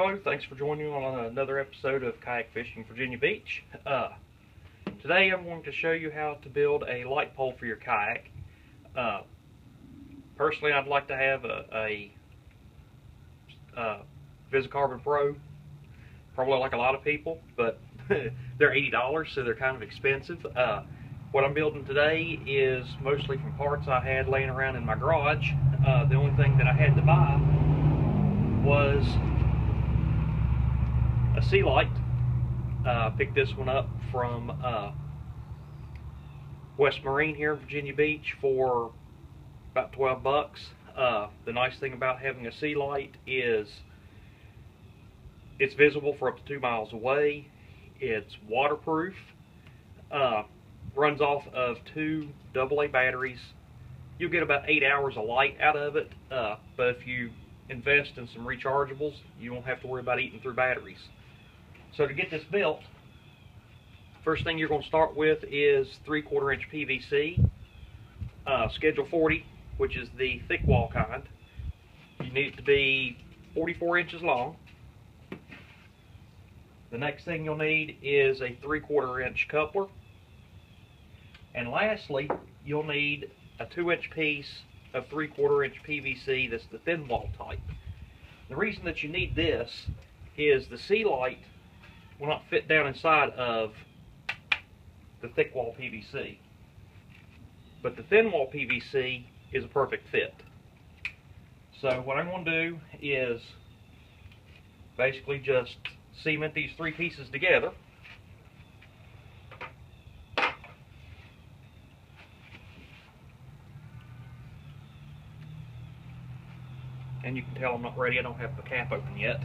Hello, thanks for joining me on another episode of Kayak Fishing Virginia Beach. Today I'm going to show you how to build a light pole for your kayak. Personally, I'd like to have a Visicarbon Pro, probably like a lot of people, but they're $80, so they're kind of expensive. What I'm building today is mostly from parts I had laying around in my garage. The only thing that I had to buy was a sea light. Picked this one up from West Marine here in Virginia Beach for about 12 bucks. The nice thing about having a sea light is it's visible for up to 2 miles away. It's waterproof. Runs off of 2 AA batteries. You'll get about 8 hours of light out of it, but if you invest in some rechargeables, you won't have to worry about eating through batteries. So to get this built, first thing you're going to start with is 3/4 inch PVC, Schedule 40, which is the thick wall kind. You need it to be 44 inches long. The next thing you'll need is a 3/4 inch coupler. And lastly, you'll need a 2-inch piece of 3/4 inch PVC that's the thin wall type. The reason that you need this is the sea light will not fit down inside of the thick wall PVC. But the thin wall PVC is a perfect fit. So what I'm going to do is basically just cement these 3 pieces together. And you can tell I'm not ready, I don't have the cap open yet.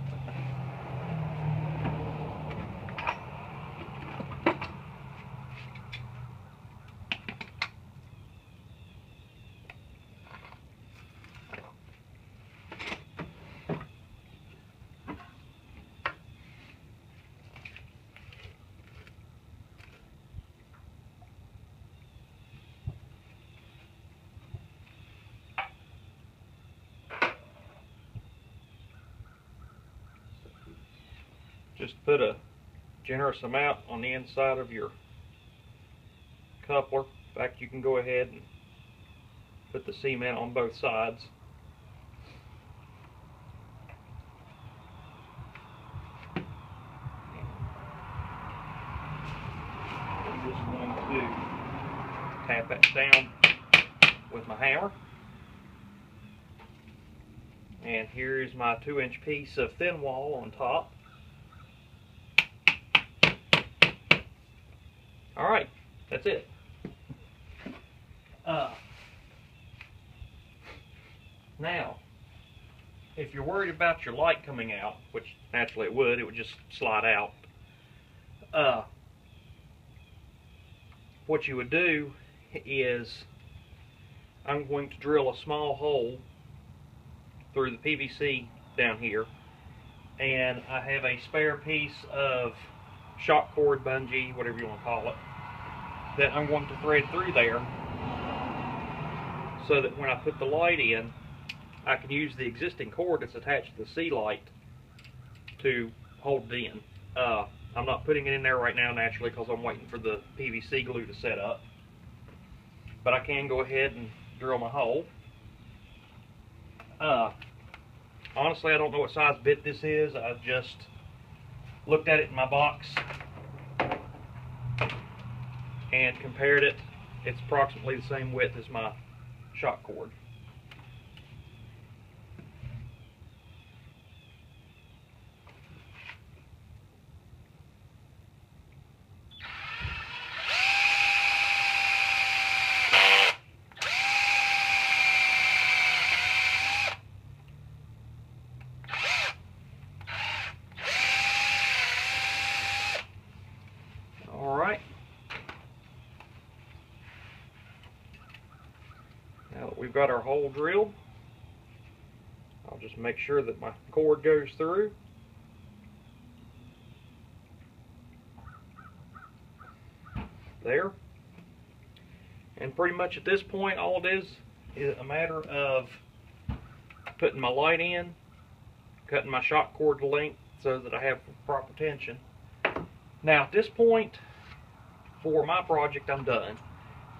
Just put a generous amount on the inside of your coupler. In fact, you can go ahead and put the cement on both sides. I'm just going to tap that down with my hammer. And here is my 2-inch piece of thin wall on top. Alright, that's it. Now, if you're worried about your light coming out, which naturally it would just slide out, what you would do is I'm going to drill a small hole through the PVC down here, and I have a spare piece of shock cord, bungee, whatever you want to call it, that I'm going to thread through there so that when I put the light in, I can use the existing cord that's attached to the sea light to hold it in. I'm not putting it in there right now naturally because I'm waiting for the PVC glue to set up, but I can go ahead and drill my hole. Honestly, I don't know what size bit this is. I just looked at it in my box and compared it. It's approximately the same width as my shock cord. Alright. Now that we've got our hole drilled, I'll just make sure that my cord goes through. There. And pretty much at this point, all it is a matter of putting my light in, cutting my shock cord to length so that I have proper tension. Now at this point, for my project, I'm done,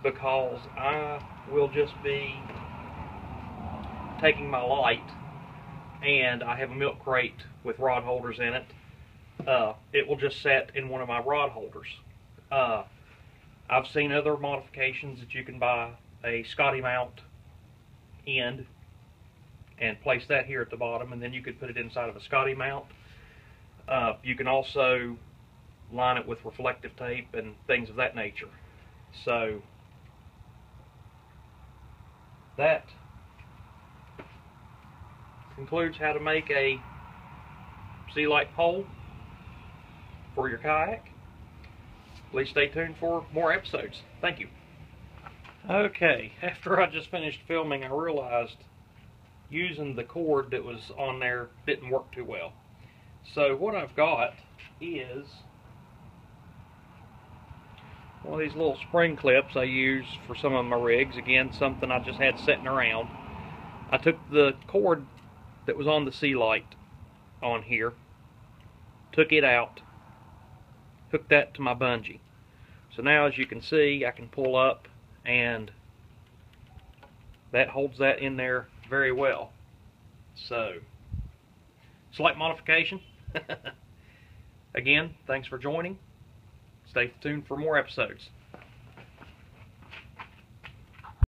because I will just be taking my light, and I have a milk crate with rod holders in it. It will just set in one of my rod holders. I've seen other modifications that you can buy a Scotty mount end and place that here at the bottom, and then you could put it inside of a Scotty mount. You can also line it with reflective tape and things of that nature. So that concludes how to make a sea light pole for your kayak. Please stay tuned for more episodes. Thank you. Okay, after I just finished filming, I realized using the cord that was on there didn't work too well. So what I've got is one of these little spring clips I use for some of my rigs. Again, something I just had sitting around. I took the cord that was on the sea light on here, took it out, hooked that to my bungee. So now, as you can see, I can pull up, and that holds that in there very well. So, slight modification. Again, thanks for joining. Stay tuned for more episodes.